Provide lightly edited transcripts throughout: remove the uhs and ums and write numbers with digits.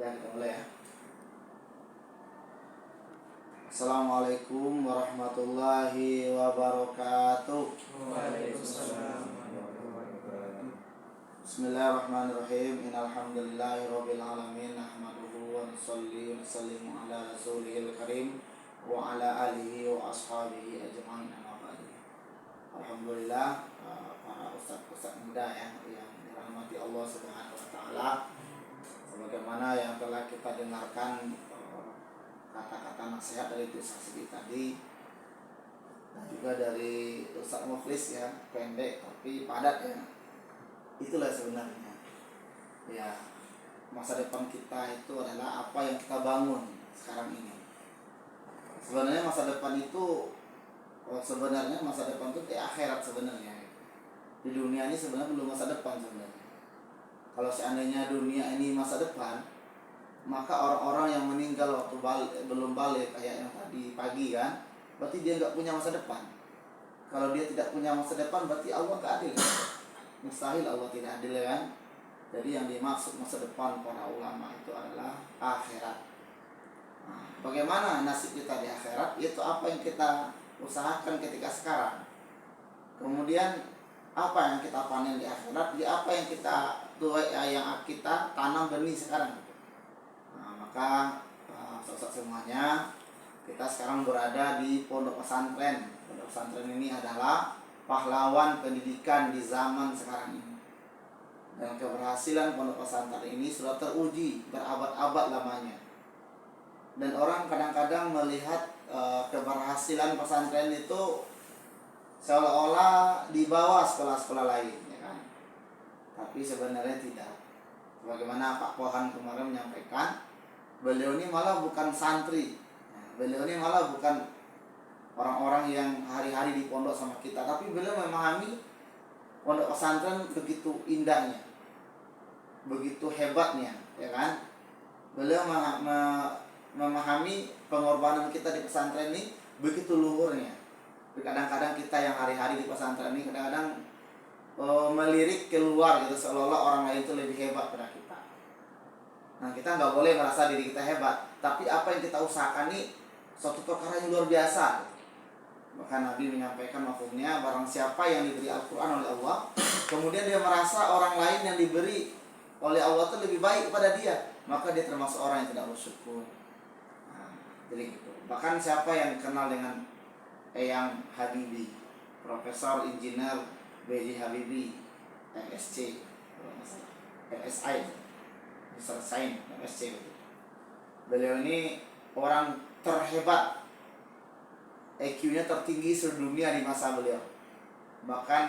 Ya, kita mulai ya. Assalamualaikum warahmatullahi wabarakatuh. Waalaikumsalam warahmatullahi wabarakatuh. Bismillahirrahmanirrahim. Innalhamdulillahirabbil alamin nahmaduhu wa nusalli wa nusallimu ala rasulihil karim wa ala alihi wa ashabihi ajmain amma ba'du. Alhamdulillah, para ustaz-ustaz muda ya yang dirahmati Allah Subhanahu wa taala. Sebagaimana yang telah kita dengarkan kata-kata nasihat dari Ustaz Sidi tadi dan juga dari Ustaz Mukhlis ya, pendek tapi padat ya. Itulah sebenarnya ya, masa depan kita itu adalah apa yang kita bangun sekarang ini. Sebenarnya masa depan itu di akhirat sebenarnya. Di dunia ini sebenarnya belum masa depan sebenarnya. Kalau seandainya dunia ini masa depan, maka orang-orang yang meninggal waktu belum balik kayak yang tadi pagi kan, berarti dia nggak punya masa depan. Kalau dia tidak punya masa depan, berarti Allah nggak adil. Mustahil Allah tidak adil kan. Jadi yang dimaksud masa depan para ulama itu adalah akhirat. Nah, bagaimana nasib kita di akhirat? Itu apa yang kita usahakan ketika sekarang. Kemudian apa yang kita panen di akhirat? Di apa yang kita tanam benih sekarang. Maka saudara semuanya, kita sekarang berada di pondok pesantren. Pondok pesantren ini adalah pahlawan pendidikan di zaman sekarang ini. Dan keberhasilan pondok pesantren ini sudah teruji berabad-abad lamanya. Dan orang kadang-kadang melihat keberhasilan pesantren itu seolah-olah di bawah sekolah-sekolah lain, ya kan? Tapi sebenarnya tidak. Bagaimana Pak Pohan kemarin menyampaikan, beliau ini malah bukan santri, beliau ini malah bukan orang-orang yang hari-hari di pondok sama kita, tapi beliau memahami pondok pesantren begitu indahnya, begitu hebatnya, ya kan? Beliau memahami pengorbanan kita di pesantren ini begitu luhurnya. Kadang-kadang kita yang hari-hari di pesantren ini kadang-kadang melirik keluar gitu, seolah-olah orang lain itu lebih hebat pada kita. Nah, kita nggak boleh merasa diri kita hebat, tapi apa yang kita usahakan ini suatu perkara yang luar biasa. Maka Nabi menyampaikan mafhumnya, barang siapa yang diberi Al-Quran oleh Allah, kemudian dia merasa orang lain yang diberi oleh Allah itu lebih baik kepada dia, maka dia termasuk orang yang tidak bersyukur. Nah, jadi gitu. Bahkan siapa yang kenal dengan Eyang Habibie, Profesor Insinyur B.J. Habibie, MSc, MSI, Mr. Sain, MSc. Beliau ini orang terhebat, IQ-nya tertinggi seluruh dunia di masa beliau. Bahkan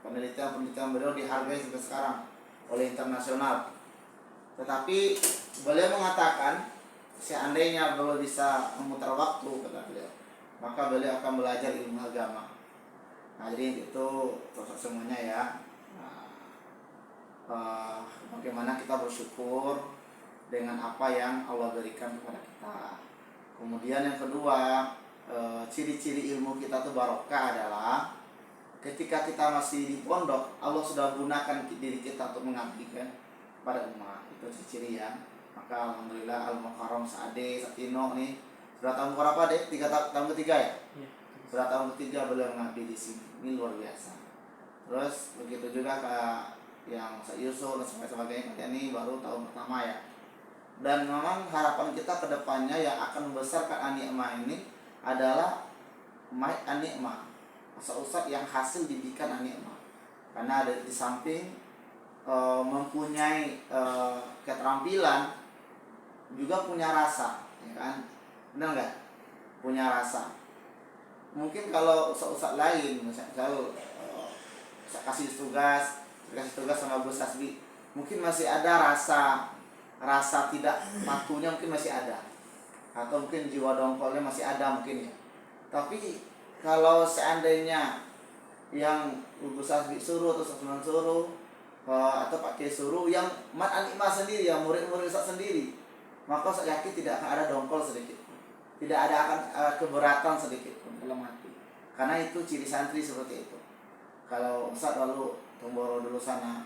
penelitian beliau dihargai sampai sekarang oleh internasional. Tetapi beliau mengatakan, seandainya beliau bisa memutar waktu, kata beliau, maka beliau akan belajar ilmu agama. Nah, jadi itu semuanya ya. Bagaimana kita bersyukur dengan apa yang Allah berikan kepada kita. Kemudian yang kedua, ciri-ciri ilmu kita itu barokah adalah ketika kita masih di pondok, Allah sudah gunakan diri kita untuk mengabdikan pada umat. Itu ciri-ciri ya. Maka alhamdulillah Al-Mukarram Sa'ade Satino nih sudah tahun berapa deh? Tahun ketiga ya? Sudah tahun ketiga beliau mengabdi di sini. Ini luar biasa. Terus begitu juga ke yang Yusuf dan sebagainya, ini baru tahun pertama ya. Dan memang harapan kita ke depannya yang akan membesarkan An-Ni'mah ini adalah An-Ni'mah, ustaz yang hasil didikan An-Ni'mah. Karena ada di samping mempunyai keterampilan, juga punya rasa, ya kan? Benar nggak? Punya rasa. Mungkin kalau ustaz lain, misalnya saya kasih tugas sama Gus Tasbi, mungkin masih ada rasa tidak patuhnya, mungkin masih ada, atau mungkin jiwa dongkolnya masih ada mungkin ya. Tapi kalau seandainya yang Gus Tasbi suruh atau Ustaz suruh atau Pak Kiai suruh, yang An-Ni'mah sendiri, yang murid-murid Ustaz sendiri, maka saya yakin tidak akan ada dongkol sedikit, tidak ada akan keberatan sedikit pun dalam hati. Karena itu ciri santri seperti itu. Kalau Ustaz lalu Tomboro dulu sana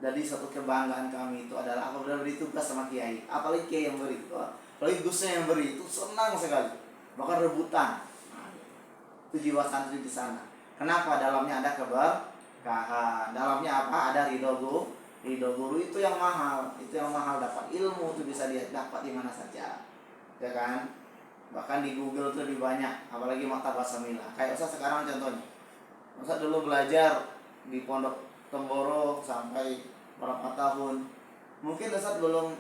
Jadi suatu kebanggaan kami itu adalah apabila beri tugas sama kiai, apalagi kiai yang beri, apalagi gusnya yang beri itu senang sekali, bahkan rebutan. Nah, itu jiwa santri di sana. Kenapa? Dalamnya ada keberkahan, dalamnya apa? Ada ridho guru. Ridho guru itu yang mahal, dapat ilmu itu bisa dia dapat di mana saja, ya kan? Bahkan di Google itu lebih banyak, apalagi maktabah Samila. Kayak Ustaz sekarang contohnya, Ustaz dulu belajar di Pondok Temboro sampai berapa tahun, mungkin Ustaz belum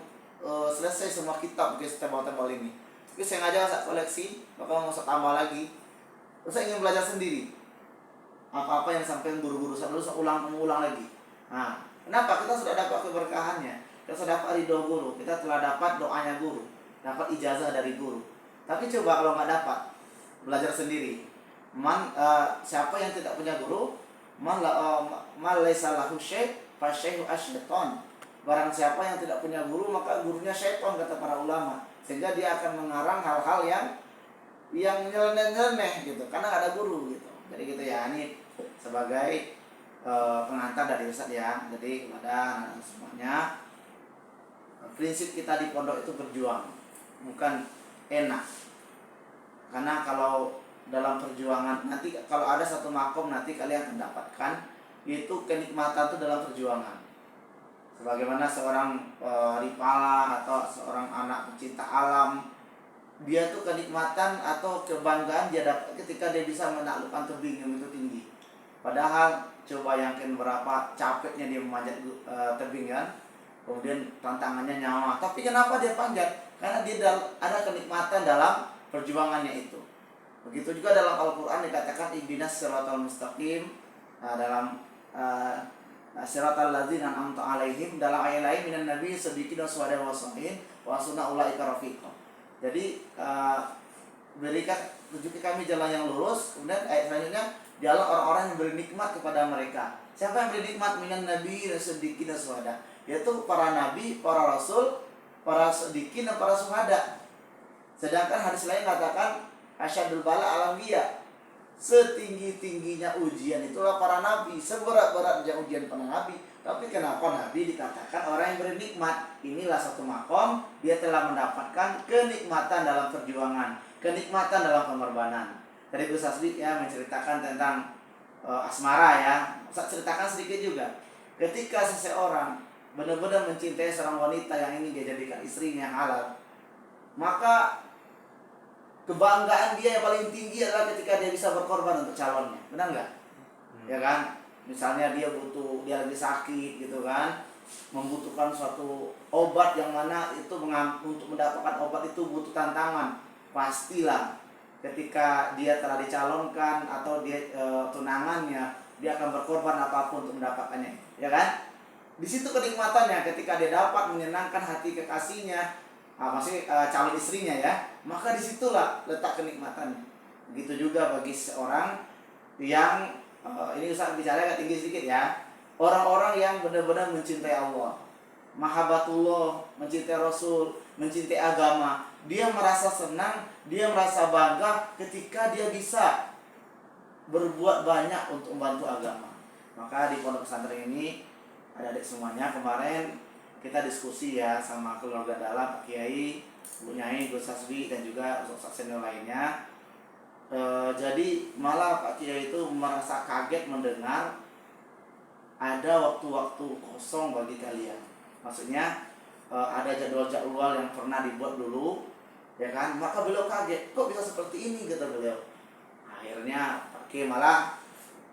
selesai semua kitab guys, tebal-tebal ini. Tapi saya ngajak Ustaz koleksi, bakal Ustaz tambah lagi. Ustaz ingin belajar sendiri. Apa-apa yang sampai guru-guru Ustaz dulu, Ustaz ulang lagi. Nah, kenapa? Kita sudah dapat keberkahannya, kita sudah dapat ridho guru, kita telah dapat doanya guru, dapat ijazah dari guru. Tapi coba kalau nggak dapat, belajar sendiri. Siapa yang tidak punya guru? Man laisa lahu syekh fa syekhu asyaiton. Barang siapa yang tidak punya guru, maka gurunya syaiton, kata para ulama. Sehingga dia akan mengarang hal-hal yang nyeleneh gitu, karena nggak ada guru gitu. Jadi gitu ya, ini sebagai pengantar dari Ustaz ya. Jadi kepada anak semuanya, prinsip kita di pondok itu berjuang, bukan enak. Karena kalau dalam perjuangan, nanti kalau ada satu makom nanti kalian akan dapatkan, itu kenikmatan itu dalam perjuangan. Sebagaimana seorang ripala atau seorang anak pecinta alam, dia tuh kenikmatan atau kebanggaan dia dapat ketika dia bisa menaklukkan tebing yang itu tinggi. Padahal coba bayangkan berapa capeknya dia memanjat tebing kan, kemudian tantangannya nyawa. Tapi kenapa dia panjat? Karena dia ada kenikmatan dalam perjuangannya itu. Begitu juga dalam Al-Quran dikatakan ihdinas siratal mustaqim, dalam siratal ladzina an'amta alaihim, dalam ayat lain minan nabi siddiqin wasyuhada wassalihin wa hasuna ulaika rafiqa. Jadi berikan, tunjuki kami jalan yang lurus. Kemudian ayat selanjutnya, dialah orang-orang yang beri nikmat kepada mereka. Siapa yang beri nikmat? Minan nabi siddiqin wasyuhada, yaitu para nabi, para rasul, para siddiqin dan para syuhada. Sedangkan hadis lain katakan asyadul bala alambiya, setinggi-tingginya ujian itulah para nabi, seberat-beratnya ujian para nabi. Tapi kenapa nabi dikatakan orang yang bernikmat? Inilah satu makom, dia telah mendapatkan kenikmatan dalam perjuangan, kenikmatan dalam pengorbanan. Tadi Gus Asbi ya menceritakan tentang asmara ya. Saya ceritakan sedikit juga. Ketika seseorang benar-benar mencintai seorang wanita yang ingin dia jadikan istrinya halal, maka kebanggaan dia yang paling tinggi adalah ketika dia bisa berkorban untuk calonnya. Benar nggak? Ya kan? Misalnya dia lagi sakit gitu kan, membutuhkan suatu obat yang mana itu untuk mendapatkan obat itu butuh tantangan. Pastilah ketika dia telah dicalonkan atau dia tunangannya, dia akan berkorban apapun untuk mendapatkannya. Ya kan? Di situ kenikmatannya ketika dia dapat menyenangkan hati kekasihnya, maksudnya calon istrinya ya, maka disitulah letak kenikmatannya. Begitu juga bagi seorang yang ini Ustaz bicara agak tinggi sedikit ya, orang-orang yang benar-benar mencintai Allah, mahabbatullah, mencintai Rasul, mencintai agama, dia merasa senang, dia merasa bangga ketika dia bisa berbuat banyak untuk membantu agama. Maka di pondok pesantren ini, adik-adik semuanya, kemarin kita diskusi ya sama keluarga dalam, Pak Kiai, Bu Nyai, Gus Asbi, dan juga Ustaz senior lainnya. Jadi malah Pak Kiai itu merasa kaget mendengar ada waktu-waktu kosong bagi kalian. Maksudnya ada jadwal-jadwal yang pernah dibuat dulu, ya kan? Maka beliau kaget, kok bisa seperti ini, kata beliau. Akhirnya Pak Kiai malah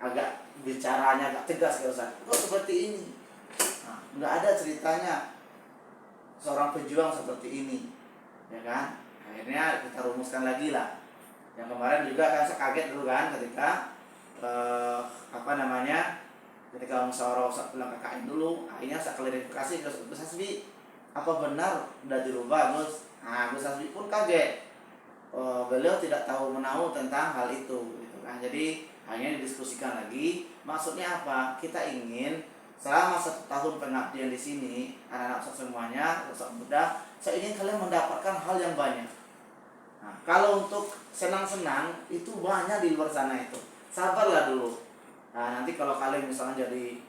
agak bicaranya agak tegas, kok seperti ini. Nggak ada ceritanya seorang pejuang seperti ini, ya kan? Akhirnya kita rumuskan lagi lah. Yang kemarin juga kan saya kaget dulu kan ketika ketika musyawarah Ustaz pulang KKN dulu. Akhirnya saya klarifikasi ke Gus Hasbi, apa benar udah dirubah Gus? Gus Hasbi pun kaget. Beliau tidak tahu menahu tentang hal itu, gitu kan? Jadi hanya didiskusikan lagi. Maksudnya apa? Kita ingin selama 1 tahun pengabdian di sini, anak-anak Ustaz semuanya, Ustaz muda, saya ingin kalian mendapatkan hal yang banyak. Nah, kalau untuk senang-senang itu banyak di luar sana itu. Sabarlah dulu. Nah, nanti kalau kalian misalnya jadi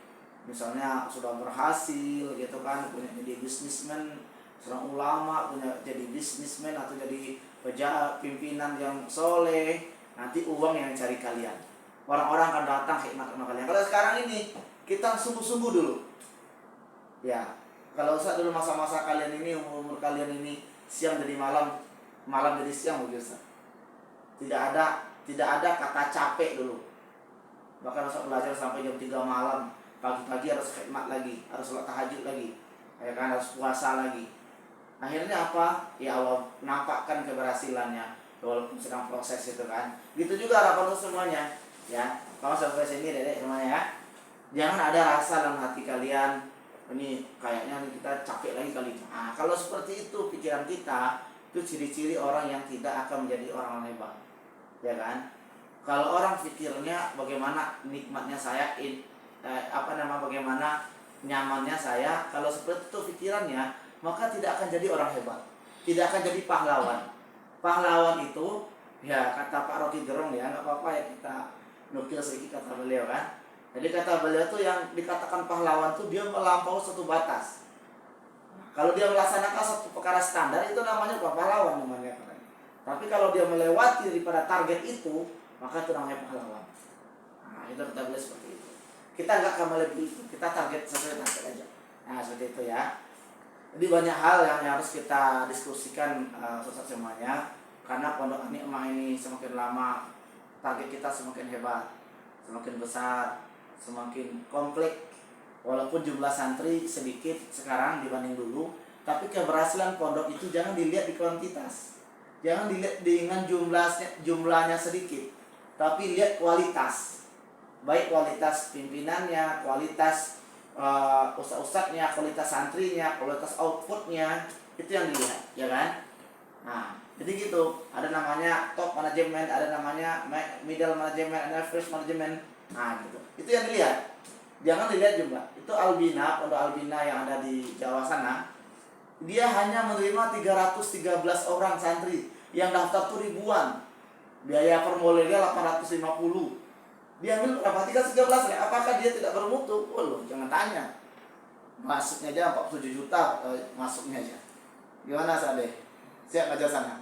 misalnya sudah berhasil gitu kan, punya jadi bisnismen, seorang ulama punya jadi bisnismen atau jadi pejabat pimpinan yang soleh, nanti uang yang cari kalian, orang-orang akan datang khidmat sama kalian. Kalau sekarang ini kita sungguh-sungguh dulu ya. Kalau Ustaz dulu masa-masa kalian ini, umur kalian ini siang jadi malam, malam jadi siang begitu Ustaz. Tidak ada kata capek dulu. Bahkan Ustaz belajar sampai jam 3 malam, pagi-pagi harus khidmat lagi, harus sholat tahajud lagi, ya kan, harus puasa lagi. Akhirnya apa? Ya Allah nampakkan keberhasilannya walaupun sedang proses itu kan. Gitu juga harapan untuk semuanya ya. Kalau sampai sini Dedek semuanya ya. Jangan ada rasa dalam hati kalian, ini kayaknya kita capek lagi kali. Nah, kalau seperti itu pikiran kita, itu ciri-ciri orang yang tidak akan menjadi orang hebat. Ya kan? Kalau orang pikirnya bagaimana nikmatnya saya, bagaimana nyamannya saya, kalau seperti itu pikirannya, maka tidak akan jadi orang hebat, tidak akan jadi pahlawan. Pahlawan itu, ya kata Pak Rocky Gerung ya, nggak apa-apa ya kita nukil sedikit kata beliau kan. Jadi kata beliau tuh yang dikatakan pahlawan tuh dia melampaui satu batas. Kalau dia melaksanakan satu perkara standar itu namanya pahlawan namanya. Tapi kalau dia melewati daripada target itu, maka itu namanya pahlawan. Nah, itu kata beliau seperti itu. Kita nggak akan melebihi itu, kita target sesuai target aja. Nah, seperti itu ya. Jadi banyak hal yang harus kita diskusikan Ustaz semuanya. Karena Pondok An-Ni'mah ini semakin lama target kita semakin hebat, semakin besar, semakin kompleks. Walaupun jumlah santri sedikit sekarang dibanding dulu, tapi keberhasilan pondok itu jangan dilihat di kuantitas, jangan dilihat dengan jumlahnya sedikit, tapi lihat kualitas, baik kualitas pimpinannya, kualitas ustadz-ustadznya, kualitas santrinya, kualitas outputnya, itu yang dilihat, ya kan? Nah, jadi gitu. Ada namanya top management, ada namanya middle management, ada first management. Nah, gitu. Itu yang dilihat. Jangan dilihat jumlah. Itu Albina, Pondok Albina yang ada di Jawa sana. Dia hanya menerima 313 orang santri, yang daftar tuh ribuan. Biaya formulirnya 850. Dia ambil berapa? 313 ya. Apakah dia tidak bermutu? Oh loh, jangan tanya. Masuknya aja 47 juta masuknya aja. Gimana Sade? Siap ngajar sana?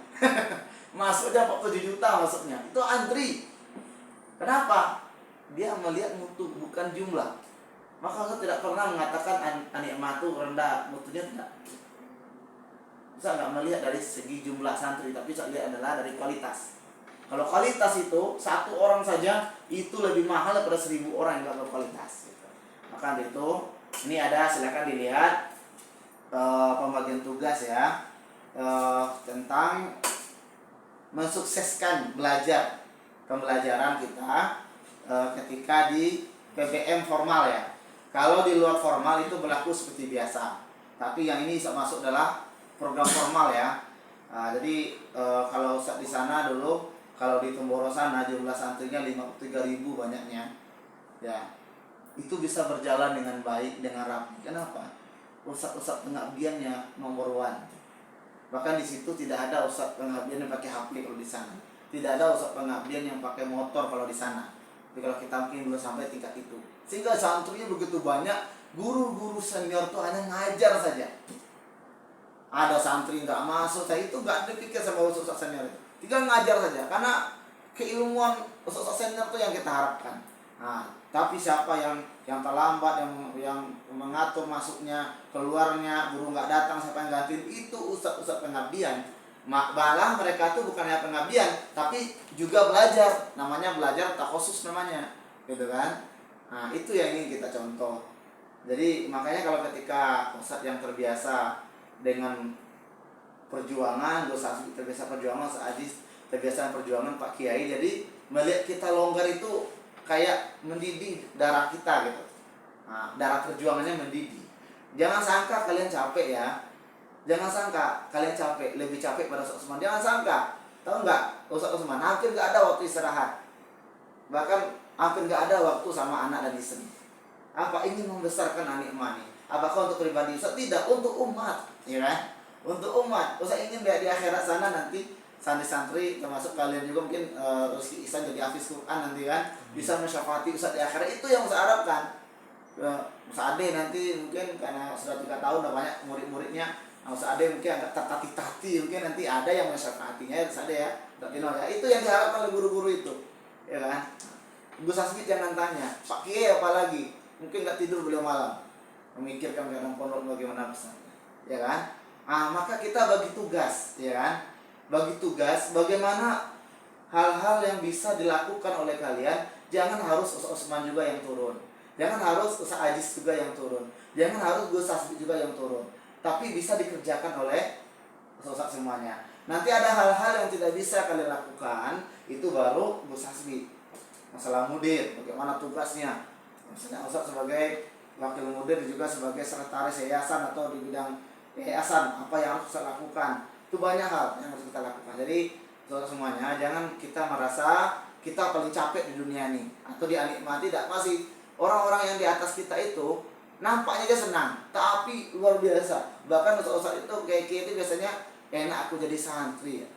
Masuk aja 47 juta masuknya. Itu antri. Kenapa? Dia melihat mutu bukan jumlah. Maka saya tidak pernah mengatakan An-Ni'mah itu rendah, mutunya tidak. Saya nggak melihat dari segi jumlah santri, tapi saya lihat adalah dari kualitas. Kalau kualitas itu, satu orang saja itu lebih mahal daripada 1000 orang yang nggak berkualitas. Gitu. Maka itu, ini ada, silakan dilihat pembagian tugas ya, tentang mensukseskan pembelajaran kita ketika di PBM formal ya. Kalau di luar formal itu berlaku seperti biasa. Tapi yang ini masuk adalah program formal ya. Jadi kalau di sana dulu, kalau di Temboro sana jumlah santrinya 53.000 banyaknya. Ya. Itu bisa berjalan dengan baik, dengan rapi. Kenapa? Ustadz pengabdiannya nomor 1. Bahkan di situ tidak ada ustadz pengabdian yang pakai HP kalau di sana. Tidak ada ustadz pengabdian yang pakai motor kalau di sana. Tapi kalau kita mungkin belum sampai tingkat itu. Sehingga santrinya begitu banyak, guru-guru senior tuh hanya ngajar saja. Ada santri nggak masuk, saya itu nggak dipikir sama ustadz senior itu. Tinggal ngajar saja, karena keilmuan ustadz senior itu yang kita harapkan. Nah, tapi siapa yang terlambat, yang mengatur masuknya, keluarnya, guru nggak datang, siapa yang gantiin, itu ustadz pengabdian. Malah mereka tuh bukan hanya pengabdian, tapi juga belajar. Namanya belajar takhusus namanya, gitu kan? Nah, itu yang ingin kita contoh. Jadi makanya kalau ketika ustadz yang terbiasa dengan perjuangan, terbiasa perjuangan, terbiasa perjuangan Pak Kiai, jadi melihat kita longgar itu kayak mendidih darah kita gitu. Nah, darah perjuangannya mendidih. Jangan sangka kalian capek ya. Jangan sangka kalian capek, lebih capek pada Ustaz Usman. Jangan sangka. Tahu nggak, Ustaz Usman hampir nggak ada waktu istirahat. Bahkan hampir nggak ada waktu sama anak dan istri. Apa ingin membesarkan An-Ni'mah ini? Apakah untuk pribadi Ustaz? Tidak, untuk umat, ya kan? Untuk umat. Ustaz ingin di akhirat sana nanti santri-santri termasuk kalian juga mungkin Rizky Ihsan jadi hafiz Quran nanti kan, bisa mensyafaati Ustaz di akhirat. Itu yang Ustaz harapkan. Ustaz Ade nanti mungkin karena sudah 3 tahun udah banyak murid-muridnya. Nah, Ustaz Ade mungkin agak tertati-tati, mungkin nanti ada yang menasehatinya ya Ustaz Ade ya. Ya. Itu yang diharapkan oleh guru-guru itu. Ya kan? Gus Hasbi jangan tanya, Pak Kiai apalagi? Mungkin nggak tidur beliau malam. Memikirkan keadaan pondok bagaimana besarnya. Ya kan? Maka kita bagi tugas, ya kan? Bagi tugas bagaimana hal-hal yang bisa dilakukan oleh kalian. Jangan harus Ustaz Usman juga yang turun. Jangan harus Ustaz Ajis juga yang turun. Jangan harus Gus Hasbi juga yang turun. Tapi bisa dikerjakan oleh Ustaz semuanya. Nanti ada hal-hal yang tidak bisa kalian lakukan, itu baru Gus Hasbi. Masalah mudir, bagaimana tugasnya. Misalnya Ustaz sebagai wakil mudir juga sebagai sekretaris yayasan atau di bidang yayasan, apa yang harus Ustaz lakukan. Itu banyak hal yang harus kita lakukan. Jadi Ustaz semuanya, jangan kita merasa kita paling capek di dunia ini atau dinikmati. Tidak, masih orang-orang yang di atas kita itu nampaknya dia senang, tapi luar biasa. Bahkan Ustaz itu kayak itu biasanya enak aku jadi santri ya.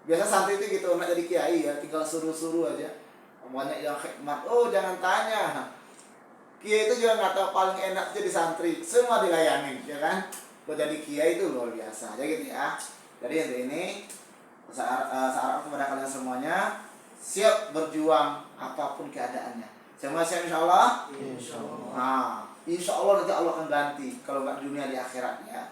Biasa santri itu gitu, enak jadi kiai ya, tinggal suruh-suruh aja. Banyak yang khidmat, jangan tanya. Kiai itu juga nggak tahu paling enak jadi santri, semua dilayani, ya kan? Buat jadi kiai itu luar biasa, jadi gitu ya. Jadi ini saran kepada kalian semuanya, siap berjuang apapun keadaannya. Semua siap insya Allah. Insyaallah. Insya Allah nanti Allah akan ganti kalau nggak di dunia di akhirat ya.